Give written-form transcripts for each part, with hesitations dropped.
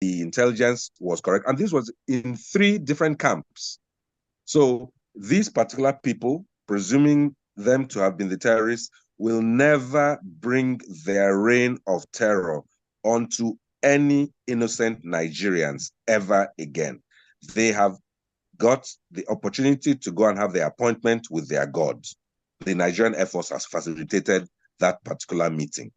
the intelligence was correct. And this was in 3 different camps. So these particular people, presuming them to have been the terrorists, will never bring their reign of terror onto any innocent Nigerians ever again. They have got the opportunity to go and have their appointment with their God. The Nigerian Air Force has facilitated that particular meeting.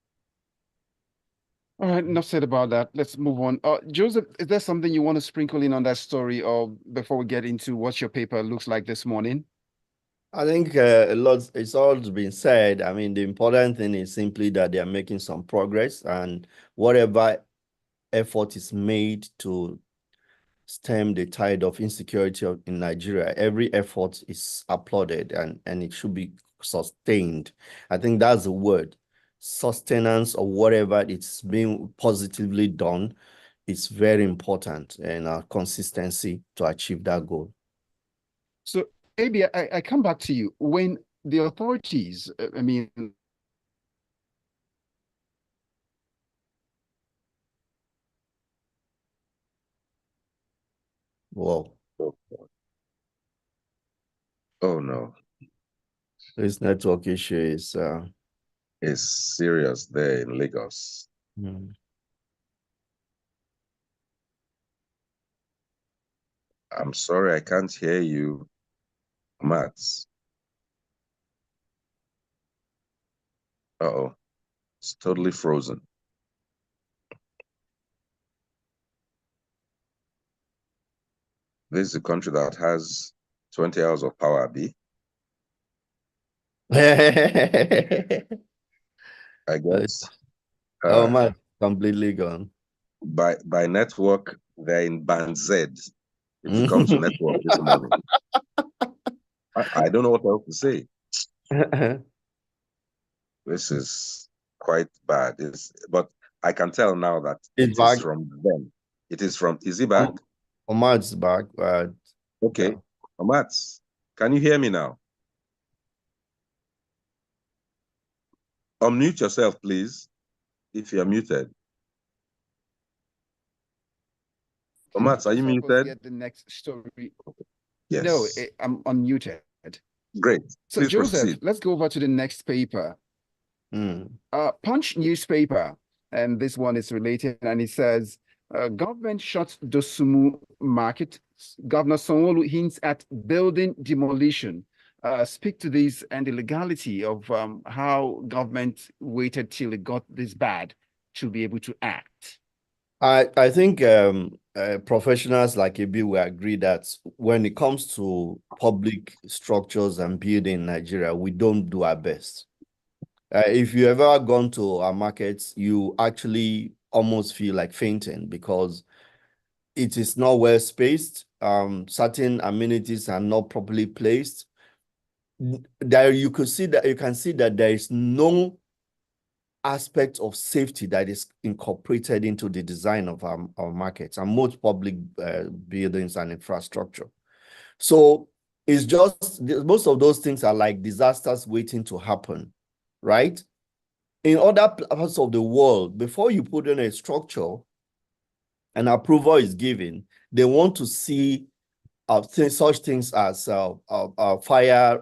All right, enough said about that. Let's move on. Joseph, is there something you want to sprinkle in on that story, or before we get into what your paper looks like this morning? I think a lot, it's all been said. I mean, the important thing is simply that they are making some progress, and whatever effort is made to stem the tide of insecurity in Nigeria, every effort is applauded, and it should be sustained. I think that's the word. Sustenance or whatever it's being positively done is very important, and consistency to achieve that goal. So, maybe I come back to you. When the authorities, I mean, Whoa. Oh no. This network issue is serious there in Lagos. I'm sorry, I can't hear you, Mats. Uh-oh. It's totally frozen. This is a country that has 20 hours of power, B. I guess. Oh, my, completely gone. By network, they're in band Z. If you come to network this morning. I don't know what else to say. This is quite bad. But I can tell now that it is from them. It is from, is he back? Omat's back. Okay. Yeah. Omats, can you hear me now? Unmute yourself, please, if you're muted. Omats, are you muted? Get the next story. Yes. No, I'm unmuted. Great. So, please Joseph, proceed. Let's go over to the next paper. Punch newspaper, and this one is related, and it says, government shuts Dosunmu market. Governor Sanwo-Olu hints at building demolition. Speak to this and the legality of how government waited till it got this bad to be able to act. I think professionals like Ibi will agree that when it comes to public structures and building in Nigeria, we don't do our best. If you ever gone to our markets, you actually almost feel like fainting because it is not well spaced. Certain amenities are not properly placed. There you can see that there is no aspect of safety that is incorporated into the design of our markets and most public buildings and infrastructure. So it's just, most of those things are like disasters waiting to happen, right? In other parts of the world, before you put in a structure and approval is given, they want to see such things as fire,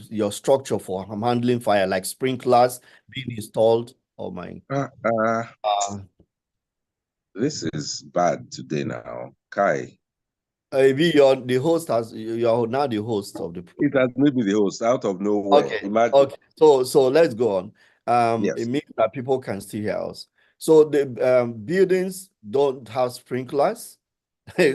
your structure for handling fire, like sprinklers being installed. Oh my. This is bad today now. Kai. You're the host, you're now the host of the program. It has made me the host out of nowhere. Okay. Imagine. Okay. So let's go on. Yes. It means that people can still hear us. So the buildings don't have sprinklers.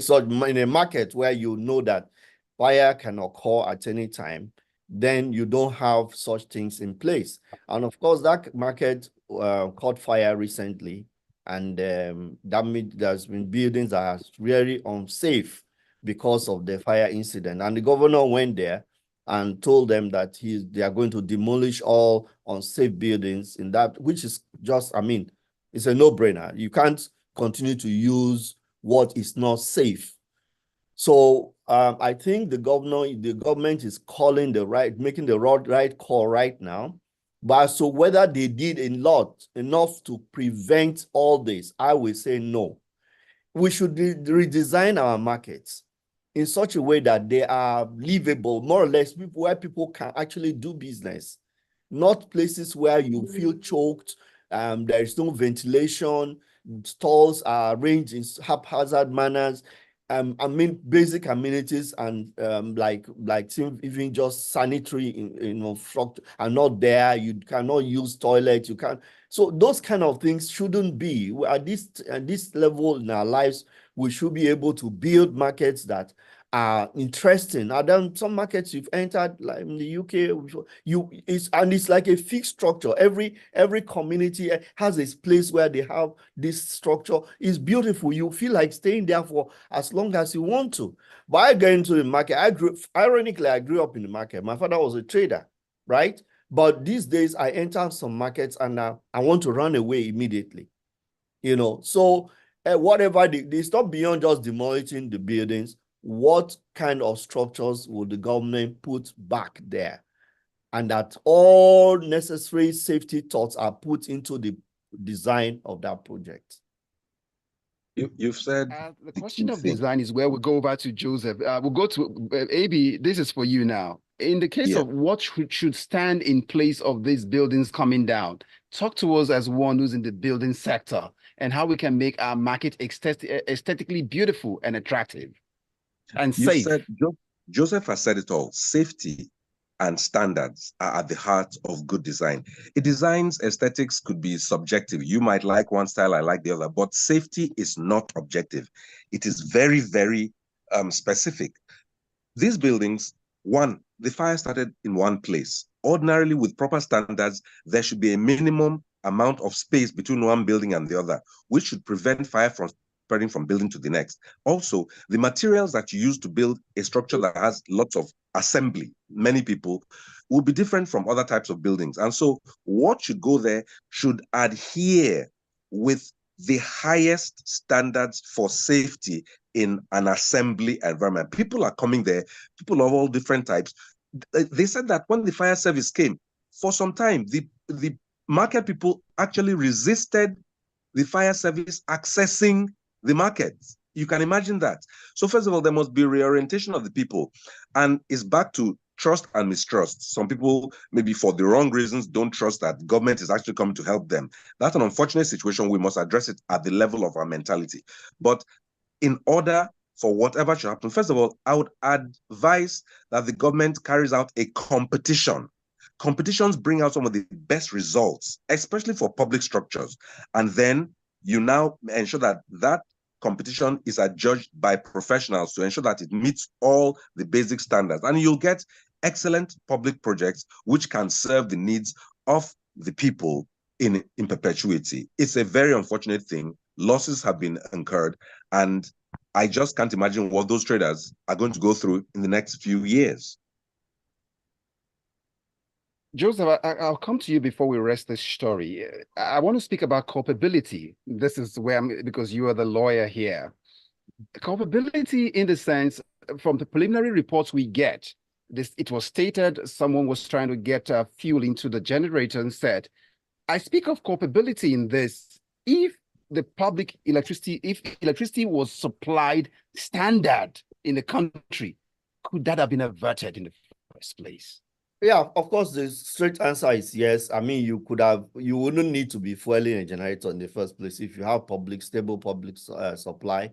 So in a market where you know that fire can occur at any time, then you don't have such things in place. And of course, that market caught fire recently, and that means there's been buildings that are really unsafe because of the fire incident. And the governor went there and told them that they are going to demolish all unsafe buildings in that, which is just, I mean, it's a no-brainer. You can't continue to use what is not safe. So I think the government is calling making the right call right now. But so whether they did enough to prevent all this, I will say no. We should redesign our markets in such a way that they are livable, more or less, where people can actually do business, not places where you feel choked, there is no ventilation, stalls are arranged in haphazard manners. I mean, basic amenities and like even just sanitary infrastructure are not there. You cannot use toilets. You can't. So those kind of things shouldn't be. At this level in our lives, we should be able to build markets that are interesting. And then some markets you've entered, like in the UK, it's like a fixed structure. Every community has its place where they have this structure. It's beautiful. You feel like staying there for as long as you want to. But I get into the market. Ironically, I grew up in the market. My father was a trader, right? But these days I enter some markets and I want to run away immediately. So whatever they stop beyond just demolishing the buildings. What kind of structures will the government put back there? And that all necessary safety thoughts are put into the design of that project. You've said the question of design is where we go over to Joseph. We'll go to AB. This is for you now. In the case of what should stand in place of these buildings coming down, talk to us as one who's in the building sector and how we can make our market aesthetically beautiful and attractive and safe. Joseph has said it all. Safety and standards are at the heart of good design. A design's aesthetics could be subjective. You might like one style, I like the other, but safety is not objective. It is very, very specific. These buildings, the fire started in one place. Ordinarily, with proper standards, there should be a minimum amount of space between one building and the other, which should prevent fire from spreading from building to the next. Also, the materials that you use to build a structure that has lots of assembly, many people, will be different from other types of buildings. And so what should go there should adhere with the highest standards for safety in an assembly environment. People are coming there, people of all different types. They said that when the fire service came, for some time, the market people actually resisted the fire service accessing the market. You can imagine that. So first of all, there must be reorientation of the people. And it's back to trust and mistrust. Some people, maybe for the wrong reasons, don't trust that government is actually coming to help them. That's an unfortunate situation. We must address it at the level of our mentality. But in order for whatever should happen, first of all, I would advise that the government carries out a competition. Competitions bring out some of the best results, especially for public structures. And then you now ensure that that competition is adjudged by professionals to ensure that it meets all the basic standards. And you'll get excellent public projects which can serve the needs of the people in perpetuity. It's a very unfortunate thing. Losses have been incurred, and I just can't imagine what those traders are going to go through in the next few years. Joseph, I'll come to you before we rest this story. I want to speak about culpability. This is where because you are the lawyer here. Culpability in the sense, from the preliminary reports we get, it was stated someone was trying to get fuel into the generator and said, I speak of culpability in this. If the public electricity, if electricity was supplied standard in the country, could that have been averted in the first place? Yeah, of course, the straight answer is yes. I mean, you wouldn't need to be fueling a generator in the first place if you have stable public supply.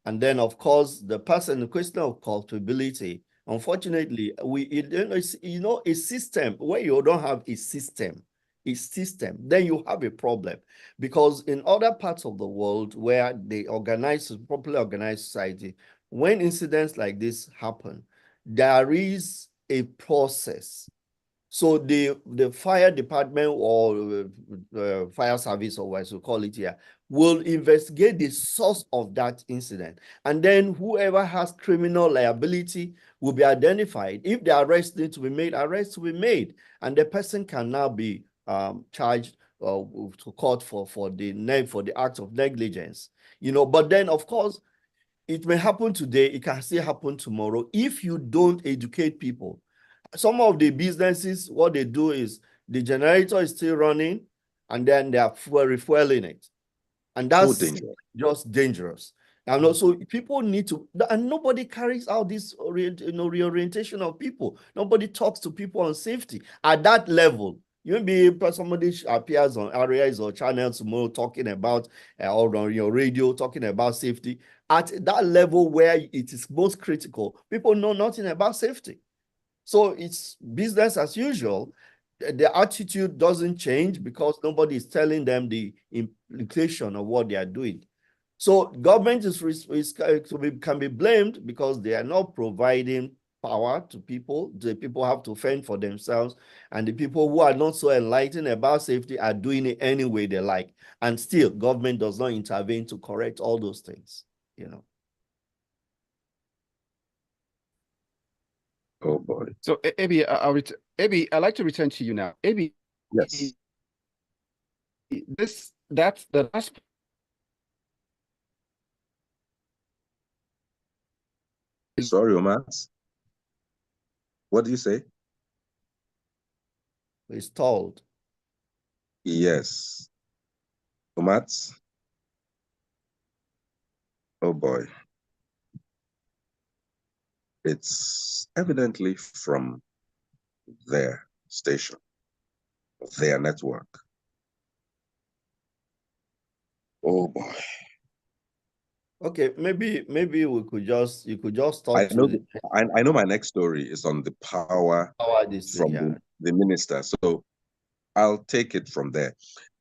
And then, of course, the question of culpability, unfortunately, a system where you don't have a system, then you have a problem. Because in other parts of the world where they properly organized society, when incidents like this happen, there is a process. So the fire department or fire service, or what you call it here, will investigate the source of that incident. And then whoever has criminal liability will be identified. If the arrest needs to be made, arrests will be made. And the person can now be charged to court for the act of negligence. But then, of course, it may happen today, it can still happen tomorrow if you don't educate people. Some of the businesses, what they do is the generator is still running, and then they are refueling it. And that's just dangerous. And also, people need to, and nobody carries out this reorientation of people. Nobody talks to people on safety at that level. You may be somebody appears on areas or channels tomorrow talking about, or on your radio talking about safety. At that level where it is most critical, people know nothing about safety. So it's business as usual. The attitude doesn't change because nobody is telling them the implication of what they are doing. So government can be blamed because they are not providing power to people. The people have to fend for themselves, and the people who are not so enlightened about safety are doing it any way they like. And still, government does not intervene to correct all those things, you know. Oh boy. So Abi, I'd like to return to you now. Abi, yes. That's the last. Sorry, Omat. What do you say? It's told. Yes. Omat. Oh boy. It's evidently from their station, their network. Oh boy. Okay, maybe you could just talk I know to I know my next story is on the power from the minister. So I'll take it from there.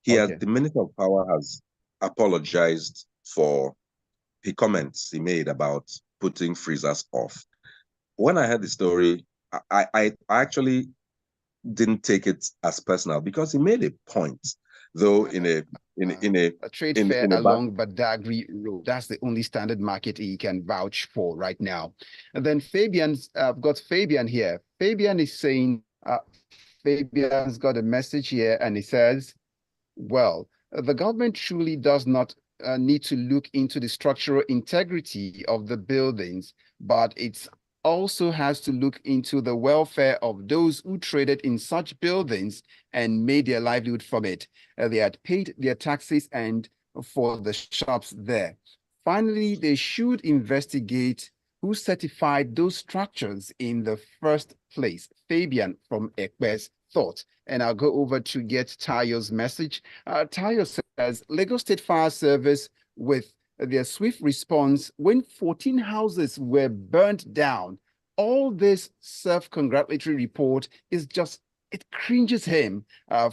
The Minister of Power has apologized for the comments he made about putting freezers off. When I heard the story, I actually didn't take it as personal because he made a point, though in a trade fair along Badagry Road. That's the only standard market he can vouch for right now. And then I've got Fabian here. Fabian is saying, Fabian's got a message here, and he says, well, the government truly does not need to look into the structural integrity of the buildings, but it's also has to look into the welfare of those who traded in such buildings and made their livelihood from it. They had paid their taxes and for the shops there. Finally, they should investigate who certified those structures in the first place. Fabian from Ekbe's thought. And I'll go over to get Tayo's message. Tayo says, Lagos State Fire Service with their swift response when 14 houses were burnt down. All this self-congratulatory report is just, it cringes him.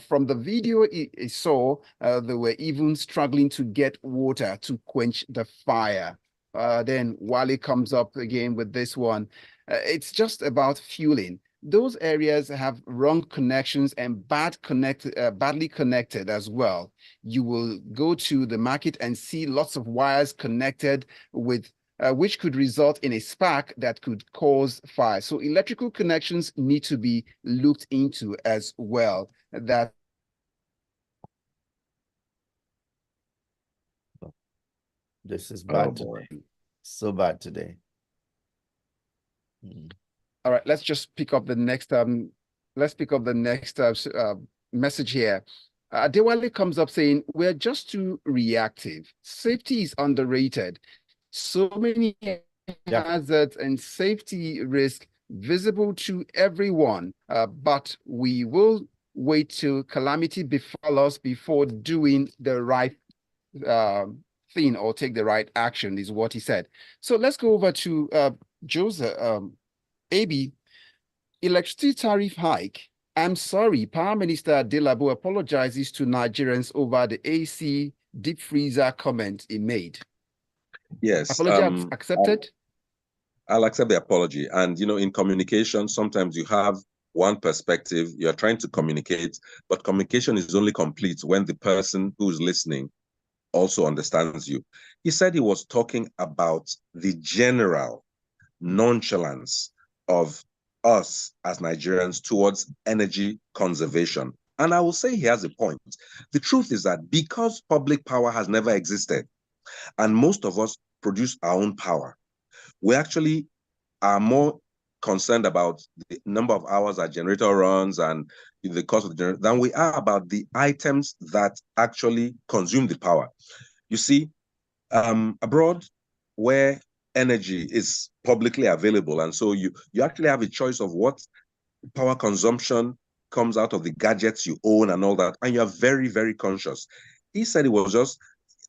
From the video he saw, they were even struggling to get water to quench the fire. Then Wale comes up again with this one. It's just about fueling. Those areas have wrong connections and badly connected as well. You will go to the market and see lots of wires connected with which could result in a spark that could cause fire. So electrical connections need to be looked into as well. This is bad today. So bad today. All right, let's just pick up the next message here. Adewale comes up saying, we're just too reactive. Safety is underrated. So many hazards and safety risk visible to everyone, but we will wait till calamity befall us before doing the right thing or take the right action, is what he said. So let's go over to Joseph. Abi, electricity tariff hike. I'm sorry, Power Minister Adelabo apologizes to Nigerians over the AC deep freezer comment he made. Yes. Apology accepted? I'll accept the apology. And, you know, in communication, sometimes you have one perspective, you're trying to communicate, but communication is only complete when the person who's listening also understands you. He said he was talking about the general nonchalance of us as Nigerians towards energy conservation. And I will say he has a point. The truth is that because public power has never existed, and most of us produce our own power, we actually are more concerned about the number of hours a generator runs and the cost of the generator than we are about the items that actually consume the power. You see, abroad, where energy is publicly available, and so you actually have a choice of what power consumption comes out of the gadgets you own and all that, and you're very, very conscious. He said it was just,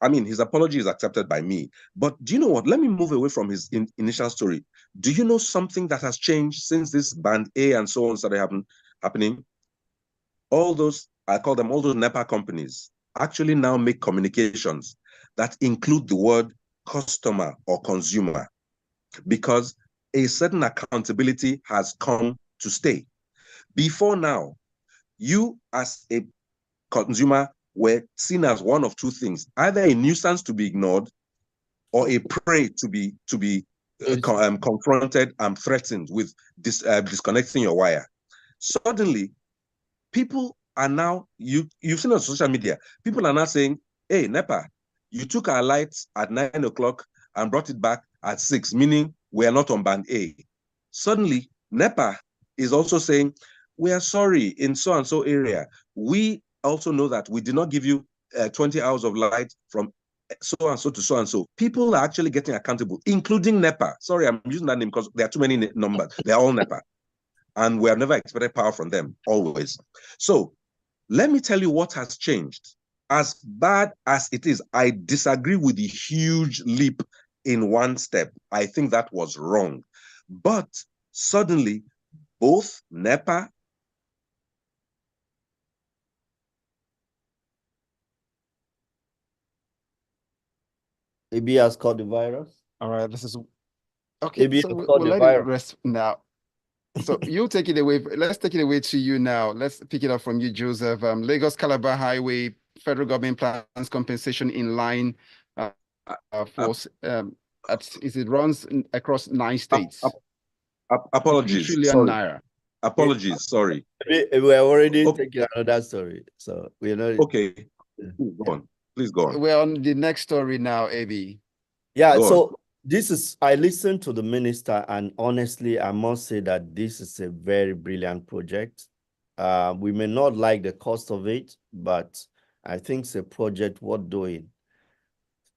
I mean, his apology is accepted by me. But do you know what? Let me move away from his initial story. Do you know something that has changed since this band A and so on started happening? All those, I call them all those NEPA companies, actually now make communications that include the word customer or consumer, because a certain accountability has come to stay. Before now, you as a consumer were seen as one of two things: either a nuisance to be ignored or a prey to be confronted and threatened with disconnecting your wire. Suddenly, people are now, you've seen on social media, people are now saying, hey, NEPA, you took our lights at 9 o'clock and brought it back at 6, meaning we are not on band A. Suddenly, NEPA is also saying, we are sorry, in so-and-so area, we also know that we did not give you 20 hours of light from so-and-so to so-and-so. People are actually getting accountable, including NEPA. Sorry, I'm using that name because there are too many numbers. They're all NEPA. And we have never expected power from them, always. So let me tell you what has changed. As bad as it is, I disagree with the huge leap in one step. I think that was wrong. But suddenly, both NEPA AB has caught the virus. All right, this is okay. AB So has we'll caught the let it virus. rest now. So you take it away. Let's take it away to you now. Let's pick it up from you, Joseph. Lagos Calabar Highway, federal government plans compensation in line for it runs across 9 states. Apologies. 3 trillion Sorry. naira. Apologies. Sorry. We're already taking another story, so we're not. Okay. Please go on. Please go on. We're on the next story now, AB. Yeah. Go So this is. I listened to the minister, and honestly, I must say that this is a very brilliant project. We may not like the cost of it, but I think it's a project worth doing.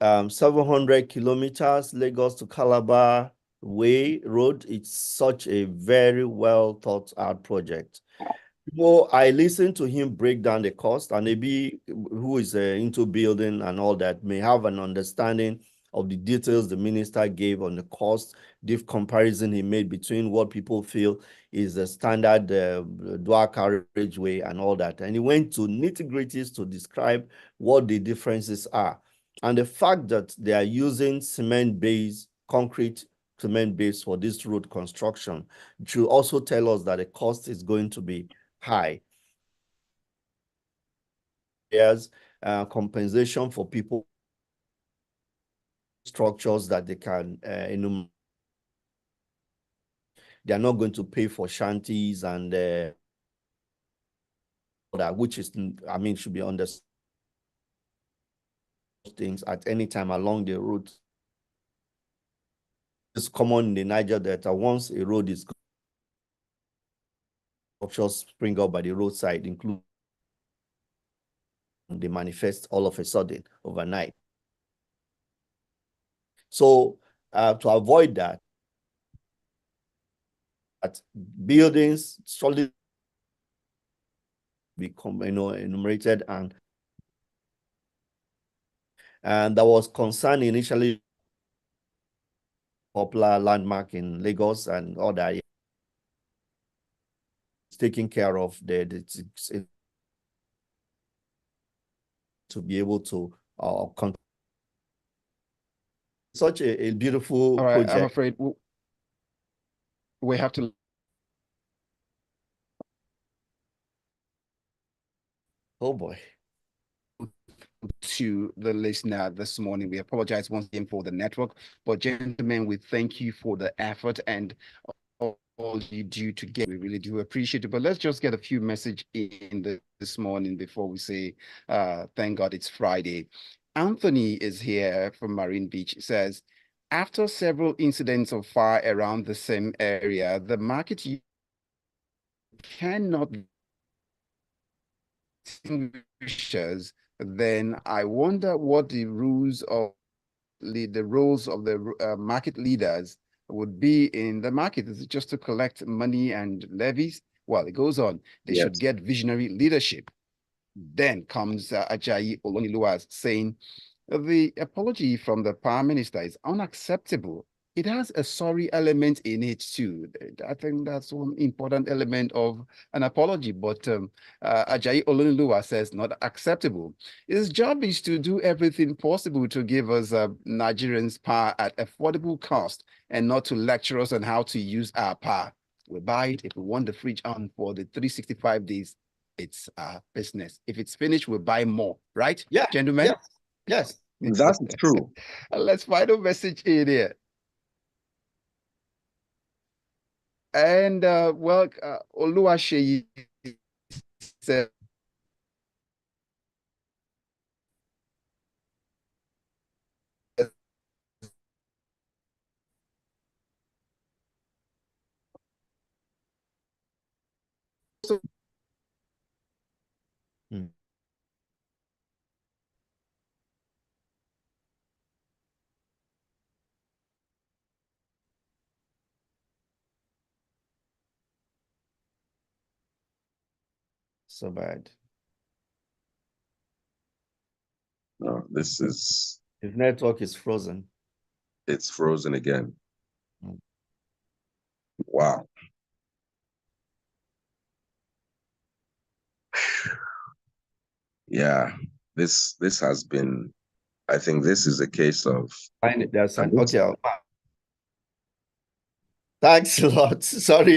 700 kilometers, Lagos to Calabar road. It's such a very well thought out project. Well, I listened to him break down the cost, and maybe who is into building and all that may have an understanding of the details the minister gave on the cost, the comparison he made between what people feel is the standard dual carriageway and all that. And he went to nitty-gritties to describe what the differences are. And the fact that they are using concrete cement base for this road construction should also tell us that the cost is going to be high. There's compensation for people, structures that they can enumerate. They are not going to pay for shanties and that, which is, I mean, should be understood things at any time along the route. It's common in the Niger Delta. Once a road is structures spring up by the roadside, include they manifest all of a sudden overnight. So to avoid that, buildings solid become enumerated, and there was concern initially popular landmark in Lagos and other. It's taking care of to be able to such a beautiful project. I'm afraid we have to. Oh boy. To the listener this morning, we apologize once again for the network, but gentlemen, we thank you for the effort and all you do to get. We really do appreciate it. But let's just get a few messages in this morning before we say thank God it's Friday. Anthony is here from Marine Beach. It says, After several incidents of fire around the same area, the market cannot distinguish, then I wonder what the roles of the market leaders would be in the market. Is it just to collect money and levies? Well, it goes on. They Yes. should get visionary leadership. Then comes Ajayi Oloniluwa saying, the apology from the Prime Minister is unacceptable. It has a sorry element in it too. I think that's one important element of an apology, but Ajayi Oloniluwa says not acceptable. His job is to do everything possible to give us Nigerians power at affordable cost and not to lecture us on how to use our power. We buy it if we want the fridge on for the 365 days. It's our business. If it's finished, we'll buy more, right? Yeah, gentlemen? Yes. That's true. Let's find a message in here. And Oluwaseyi said, so bad. No, this is... His network is frozen. It's frozen again. Wow. Yeah, this has been, I think this is a case of... Okay. Thanks a lot. Sorry.